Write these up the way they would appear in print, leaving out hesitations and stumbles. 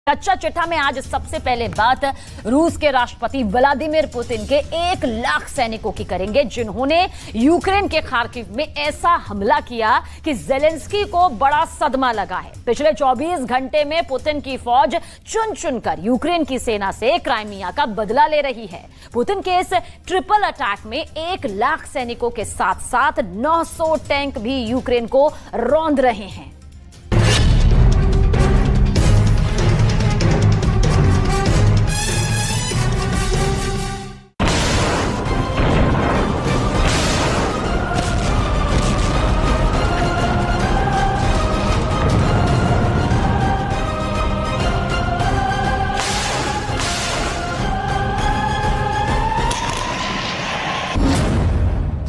कच्चा चिट्ठा में आज सबसे पहले बात रूस के राष्ट्रपति व्लादिमीर पुतिन के 1 लाख सैनिकों की करेंगे, जिन्होंने यूक्रेन के खार्किव में ऐसा हमला किया कि जेलेंस्की को बड़ा सदमा लगा है। पिछले 24 घंटे में पुतिन की फौज चुन चुनकर यूक्रेन की सेना से क्राइमिया का बदला ले रही है। पुतिन के इस ट्रिपल अटैक में 1 लाख सैनिकों के साथ साथ 900 टैंक भी यूक्रेन को रौंद रहे हैं।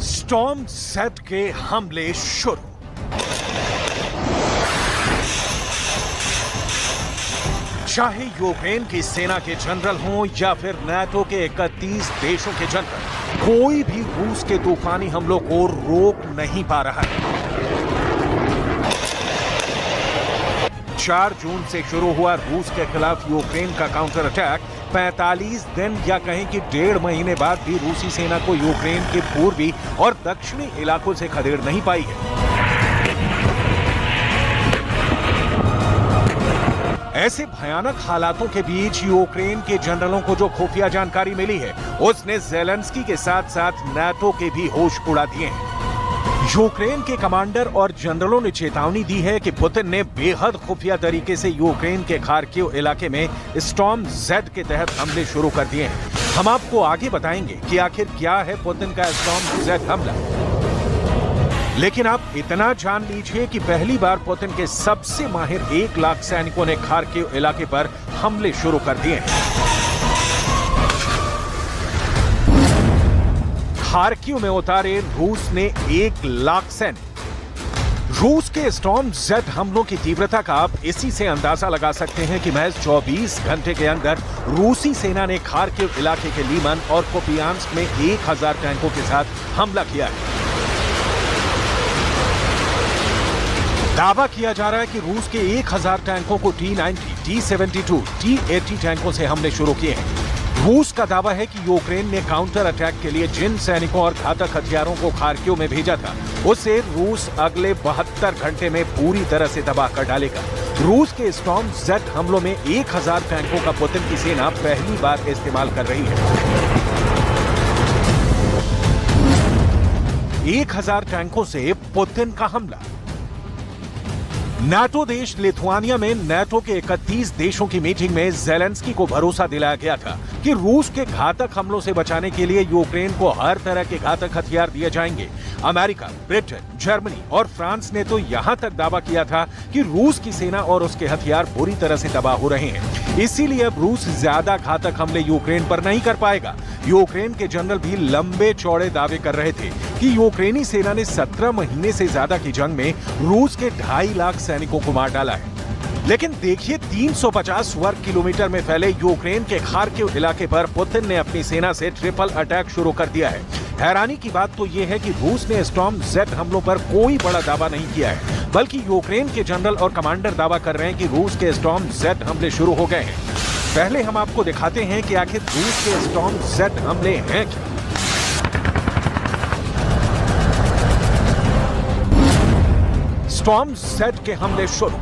स्टॉर्म ज़ेड के हमले शुरू। चाहे यूक्रेन की सेना के जनरल हों या फिर नाटो के 31 देशों के जनरल, कोई भी रूस के तूफानी हमलों को रोक नहीं पा रहा है। 4 जून से शुरू हुआ रूस के खिलाफ यूक्रेन का काउंटर अटैक 45 दिन या कहें कि 1.5 महीने बाद भी रूसी सेना को यूक्रेन के पूर्वी और दक्षिणी इलाकों से खदेड़ नहीं पाई है। ऐसे भयानक हालातों के बीच यूक्रेन के जनरलों को जो खुफिया जानकारी मिली है, उसने जेलेंस्की के साथ साथ नाटो के भी होश उड़ा दिए हैं। यूक्रेन के कमांडर और जनरलों ने चेतावनी दी है कि पुतिन ने बेहद खुफिया तरीके से यूक्रेन के खार्किव इलाके में स्टॉर्म ज़ेड के तहत हमले शुरू कर दिए हैं। हम आपको आगे बताएंगे कि आखिर क्या है पुतिन का स्टॉर्म ज़ेड हमला। लेकिन आप इतना जान लीजिए कि पहली बार पुतिन के सबसे माहिर 1 लाख सैनिकों ने खार्किव इलाके पर हमले शुरू कर दिए हैं। खार्किव में उतारे रूस ने 1 लाख सैनिक। रूस के स्टॉर्म ज़ेड हमलों की तीव्रता का आप इसी से अंदाजा लगा सकते हैं कि महज 24 घंटे के अंदर रूसी सेना ने खार्किव इलाके के लीमन और कुपियांस्क में 1000 टैंकों के साथ हमला किया है। दावा किया जा रहा है कि रूस के 1000 टैंकों को T-90, T-72, T-80 टैंकों से हमले शुरू किए हैं। रूस का दावा है कि यूक्रेन ने काउंटर अटैक के लिए जिन सैनिकों और घातक हथियारों को खार्किव में भेजा था, उसे रूस अगले 72 घंटे में पूरी तरह से तबाह कर डालेगा। रूस के स्टॉर्म ज़ेड हमलों में 1000 टैंकों का पुतिन की सेना पहली बार इस्तेमाल कर रही है। 1000 टैंकों से पुतिन का हमला। नाटो देश लिथुआनिया में नाटो के 31 देशों की मीटिंग में जेलेंस्की को भरोसा दिलाया गया था कि रूस के घातक हमलों से बचाने के लिए यूक्रेन को हर तरह के घातक हथियार दिए जाएंगे। अमेरिका, ब्रिटेन, जर्मनी और फ्रांस ने तो यहां तक दावा किया था कि रूस की सेना और उसके हथियार बुरी तरह से तबाह हो रहे हैं, इसीलिए अब रूस ज्यादा घातक हमले यूक्रेन पर नहीं कर पाएगा। यूक्रेन के जनरल भी लंबे चौड़े दावे कर रहे थे कि यूक्रेनी सेना ने 17 महीने से ज्यादा की जंग में रूस के 2.5 लाख सैनिकों को मार डाला है। लेकिन देखिए, 350 वर्ग किलोमीटर में फैले यूक्रेन के खार्किव इलाके पर पुतिन ने अपनी सेना से ट्रिपल अटैक शुरू कर दिया है। हैरानी की बात तो यह है कि रूस ने स्टॉर्म ज़ेड हमलों पर कोई बड़ा दावा नहीं किया है, बल्कि यूक्रेन के जनरल और कमांडर दावा कर रहे हैं कि रूस के स्टॉर्म ज़ेड हमले शुरू हो गए हैं। पहले हम आपको दिखाते हैं कि आखिर रूस के स्टॉर्म ज़ेड हमले हैं क्या। स्टॉर्म ज़ेड के हमले शुरू।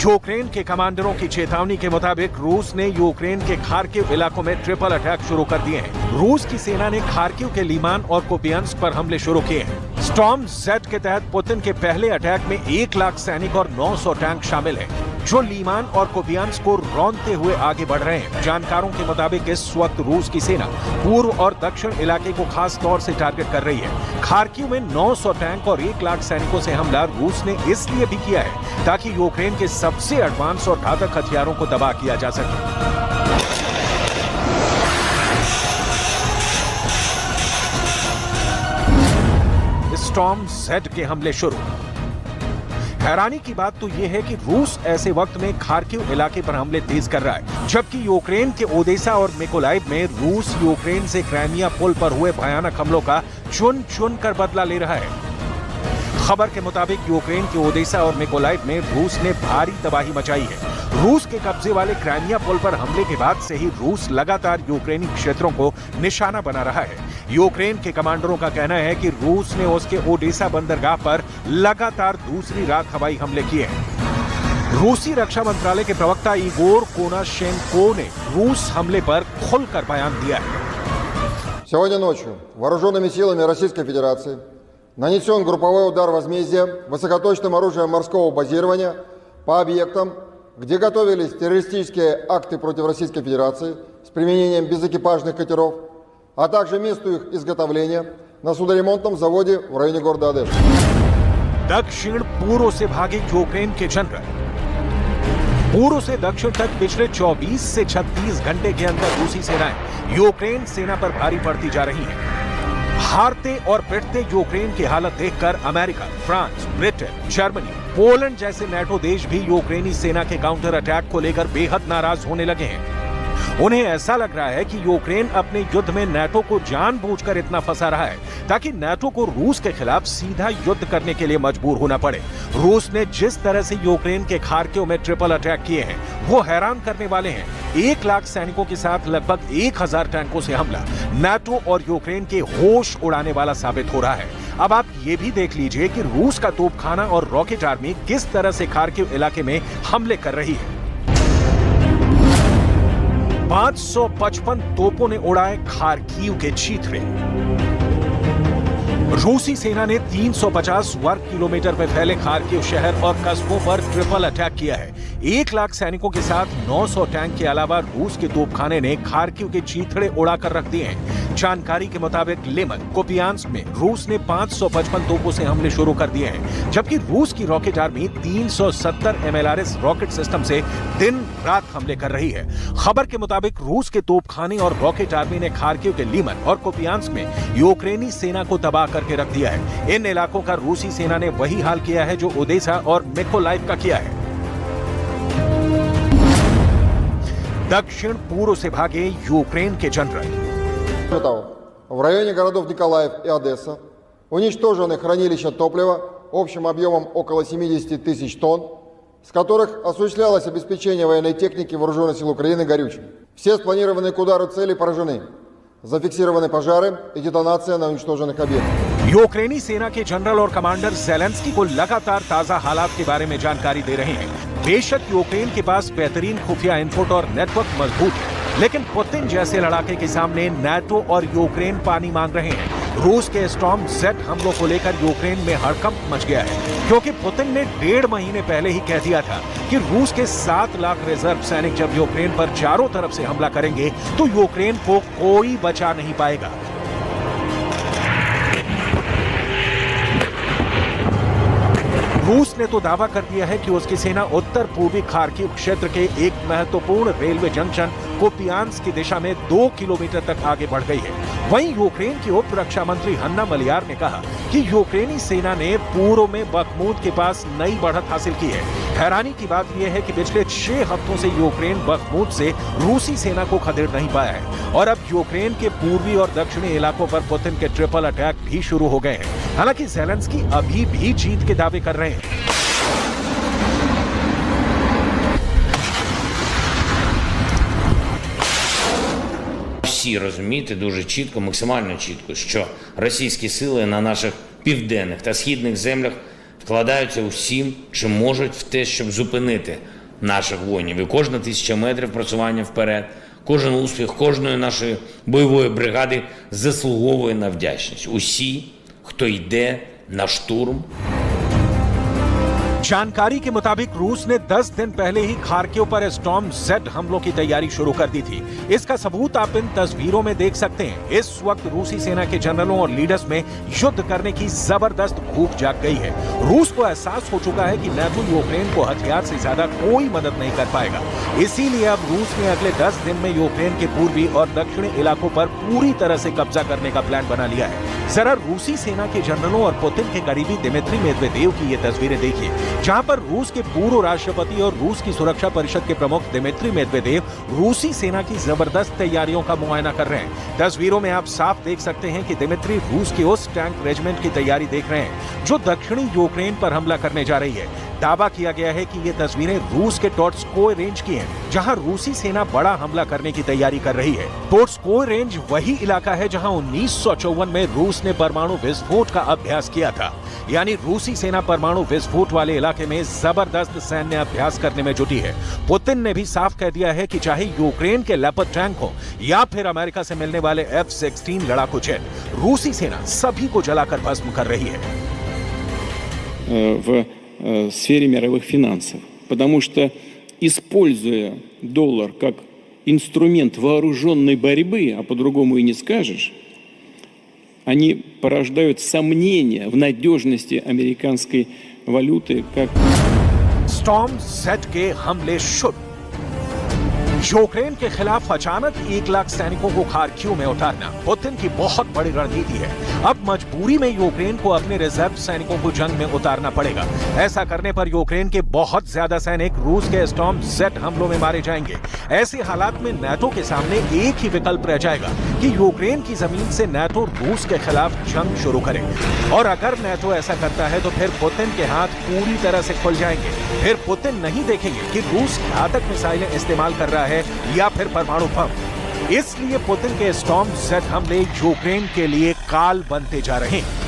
यूक्रेन के कमांडरों की चेतावनी के मुताबिक रूस ने यूक्रेन के खार्किव इलाकों में ट्रिपल अटैक शुरू कर दिए हैं। रूस की सेना ने खार्किव के लीमान और कुपियांस्क पर हमले शुरू किए हैं। स्टॉर्म ज़ेड के तहत पुतिन के पहले अटैक में 1 लाख सैनिक और 900 टैंक शामिल हैं, जो लीमान और कुपियांस्क को रौंदते हुए आगे बढ़ रहे हैं। जानकारों के मुताबिक इस वक्त रूस की सेना पूर्व और दक्षिण इलाके को खास तौर से टारगेट कर रही है। खार्किव में 900 टैंक और 1 लाख सैनिकों से हमला रूस ने इसलिए भी किया है ताकि यूक्रेन के सबसे एडवांस और घातक हथियारों को तबाह किया जा सके। स्टॉर्म ज़ेड के हमले शुरू। हैरानी की बात तो यह है कि रूस ऐसे वक्त में खार्किव इलाके पर हमले तेज कर रहा है, जबकि यूक्रेन के ओडेसा और मिकोलाइव में रूस यूक्रेन से क्राइमिया पुल पर हुए भयानक हमलों का चुन चुन कर बदला ले रहा है। खबर के मुताबिक यूक्रेन के ओडेसा और मिकोलाइव में रूस ने भारी तबाही मचाई है। रूस के कब्जे वाले क्राइमिया पुल पर हमले के बाद से ही रूस लगातार यूक्रेनी क्षेत्रों को निशाना बना रहा है। यूक्रेन के कमांडरों का कहना है कि रूस ने उसके ओडेसा बंदरगाह पर लगातार दूसरी रात हवाई हमले किए हैं। रूसी रक्षा मंत्रालय के प्रवक्ता इगोर कोनाशेंको ने रूस हमले पर खुलकर बयान दिया है। Сегодня ночью вооруженными силами Российской Федерации нанесен групповой удар возмездия высокоточным оружием морского базирования по объектам, где готовились террористические акты против Российской Федерации с применением безэкипажных катеров, а также месту их изготовления на судоремонтном заводе в районе города Одесса. दक्षिण पूर्व से भागे यूक्रेन के जनरल। पूर्व से दक्षिण तक पिछले 24 से 36 घंटे के अंदर रूसी सेनाएं यूक्रेन सेना पर भारी पड़ती जा रही हैं। हारते और पिटते यूक्रेन की हालत देखकर America, France, Britain, Germany, Poland जैसे नेटो देश भी यूक्रेनी सेना के काउंटर अटैक को लेकर बेहद नाराज होने लगे हैं। उन्हें ऐसा लग रहा है कि यूक्रेन अपने युद्ध में नेटो को जानबूझकर इतना फंसा रहा है ताकि नेटो को रूस के खिलाफ सीधा युद्ध करने के लिए मजबूर होना पड़े। रूस ने जिस तरह से यूक्रेन के खार्किव में ट्रिपल अटैक किए हैं वो हैरान करने वाले हैं। 1 लाख सैनिकों के साथ लगभग 1000 टैंकों से हमला नेटो और यूक्रेन के होश उड़ाने वाला साबित हो रहा है। अब आप ये भी देख लीजिए कि रूस का तोपखाना और रॉकेट आर्मी किस तरह से खार्किव इलाके में हमले कर रही है। 555 तोपों ने उड़ाए खार्किव के चीथड़े। रूसी सेना ने 350 वर्ग किलोमीटर में फैले खार्किव शहर और कस्बों पर ट्रिपल अटैक किया है। 1 लाख सैनिकों के साथ 900 टैंक के अलावा रूस के तोपखाने ने खार्किव के चीथड़े उड़ाकर रख दिए हैं। जानकारी के मुताबिक लेमन, कोपियांस्क में रूस ने 555 तोपों से हमले शुरू कर दिए हैं, जबकि रूस की rocket army 370 MLRS rocket system से दिन रात हमले कर रही है। खबर के मुताबिक रूस के तोपखाने और रॉकेट आर्मी ने खार्किव के लीमन और कोपियांस्क में यूक्रेनी सेना को तबाह करके रख दिया है। इन इलाकों का रूसी सेना ने वही हाल किया है जो ओडेसा और मिकोलाइव का किया है। दक्षिण पूर्व से भागे यूक्रेन के जनरल। В районе городов Николаев и Одесса уничтожены хранилища топлива общим объемом около 70 тысяч тонн, с которых осуществлялось обеспечение военной техники вооруженных сил Украины горючим. Все спланированные к удару цели поражены. Зафиксированы пожары и детонация на уничтоженных объектах. यूक्रेनी सेना के जनरल और कमांडर ज़ेलेंस्की को लगातार ताजा हालात के बारे में जानकारी दे रहे हैं। बेशक यूक्रेन के पास बेहतरीन खुफिया इनपुट और नेटवर्क मजबूत है, लेकिन पुतिन जैसे लड़ाके के सामने नाटो और यूक्रेन पानी मांग रहे हैं। रूस के स्टॉर्म जेड हमलों को लेकर यूक्रेन में हड़कंप मच गया है, क्योंकि पुतिन ने 1.5 महीने पहले ही कह दिया था कि रूस के 7 लाख रिजर्व सैनिक जब यूक्रेन पर चारों तरफ से हमला करेंगे तो यूक्रेन को कोई बचा नहीं पाएगा। रूस ने तो दावा कर दिया है कि उसकी सेना उत्तर पूर्वी खार्किव क्षेत्र के एक महत्वपूर्ण रेलवे जंक्शन कोपियांस्क की दिशा में 2 किलोमीटर तक आगे बढ़ गई है। वहीं यूक्रेन की उप रक्षा मंत्री हन्ना मलियार ने कहा कि यूक्रेनी सेना ने पूर्व में बखमूत के पास नई बढ़त हासिल की है। हैरानी की बात यह है कि पिछले 6 हफ्तों से यूक्रेन बखमूत से रूसी सेना को खदेड़ नहीं पाया है और अब यूक्रेन के पूर्वी और दक्षिणी इलाकों पर पुतिन के ट्रिपल अटैक भी शुरू हो गए हैं। हालांकि ज़ेलेंस्की अभी भी जीत के दावे कर रहे हैं। Всі розуміти дуже чітко, максимально чітко, що російські сили на наших південних та східних землях вкладаються усім, чим можуть в те, щоб зупинити наших воїнів. І кожна 1000 метрів просування вперед, кожен успіх кожної нашої бойової бригади заслуговує на вдячність. Усі, хто йде на штурм. जानकारी के मुताबिक रूस ने 10 दिन पहले ही खार्किव पर स्टॉर्म जेड हमलों की तैयारी शुरू कर दी थी। इसका सबूत आप इन तस्वीरों में देख सकते हैं। इस वक्त रूसी सेना के जनरलों और लीडर्स में युद्ध करने की जबरदस्त भूख जाग गई है। रूस को एहसास हो चुका है कि नाटो यूक्रेन को हथियार से ज्यादा कोई मदद नहीं कर पाएगा। इसीलिए अब रूस ने अगले 10 दिन में यूक्रेन के पूर्वी और दक्षिणी इलाकों पर पूरी तरह से कब्जा करने का प्लान बना लिया है। जरा रूसी सेना के जनरलों और पुतिन के करीबी दिमित्री मेदवेदेव की ये तस्वीरें देखिए, जहां पर रूस के पूर्व राष्ट्रपति और रूस की सुरक्षा परिषद के प्रमुख दिमित्री मेदवेदेव रूसी सेना की जबरदस्त तैयारियों का मुआयना कर रहे हैं। तस्वीरों में आप साफ देख सकते हैं कि दिमित्री रूस के उस टैंक रेजिमेंट की तैयारी देख रहे हैं जो दक्षिणी यूक्रेन पर हमला करने जा रही है। दावा किया गया है कि ये तस्वीरें रूस के टोट्स्कोय रेंज की हैं, जहां रूसी सेना बड़ा हमला करने की तैयारी कर रही है। टोट्स्कोय रेंज वही इलाका है जहां 1954 में रूस ने परमाणु विस्फोट का अभ्यास किया था। यानी रूसी सेना परमाणु विस्फोट वाले इलाके में जबरदस्त सैन्य अभ्यास करने में जुटी है। पुतिन ने भी साफ कह दिया है कि चाहे यूक्रेन के लेपर्ड टैंक हो या फिर अमेरिका से मिलने वाले F-16 लड़ाकू जेट, रूसी सेना सभी को जलाकर भस्म कर रही है। В сфере мировых финансов, потому что, используя доллар как инструмент вооруженной борьбы, а по-другому и не скажешь, они порождают сомнения в надежности американской валюты как... स्टॉर्म जेट के हमले शुरू। यूक्रेन के खिलाफ अचानक 1 लाख सैनिकों को खार्किव में उतारना पुतिन की बहुत बड़ी रणनीति है। अब मजबूरी में यूक्रेन को अपने रिजर्व सैनिकों को जंग में उतारना पड़ेगा। ऐसा करने पर यूक्रेन के बहुत ज्यादा सैनिक रूस के स्टॉर्म जेट हमलों में मारे जाएंगे। ऐसे हालात में नाटो के सामने एक ही विकल्प रह जाएगा कि यूक्रेन की जमीन से नाटो रूस के खिलाफ जंग शुरू करे। और अगर नाटो ऐसा करता है तो फिर पुतिन के हाथ पूरी तरह से खुल जाएंगे। फिर पुतिन नहीं देखेंगे कि रूस घातक मिसाइलें इस्तेमाल कर रहा है या फिर परमाणु बम। इसलिए पुतिन के स्टॉर्म जेट हमले यूक्रेन के लिए काल बनते जा रहे हैं।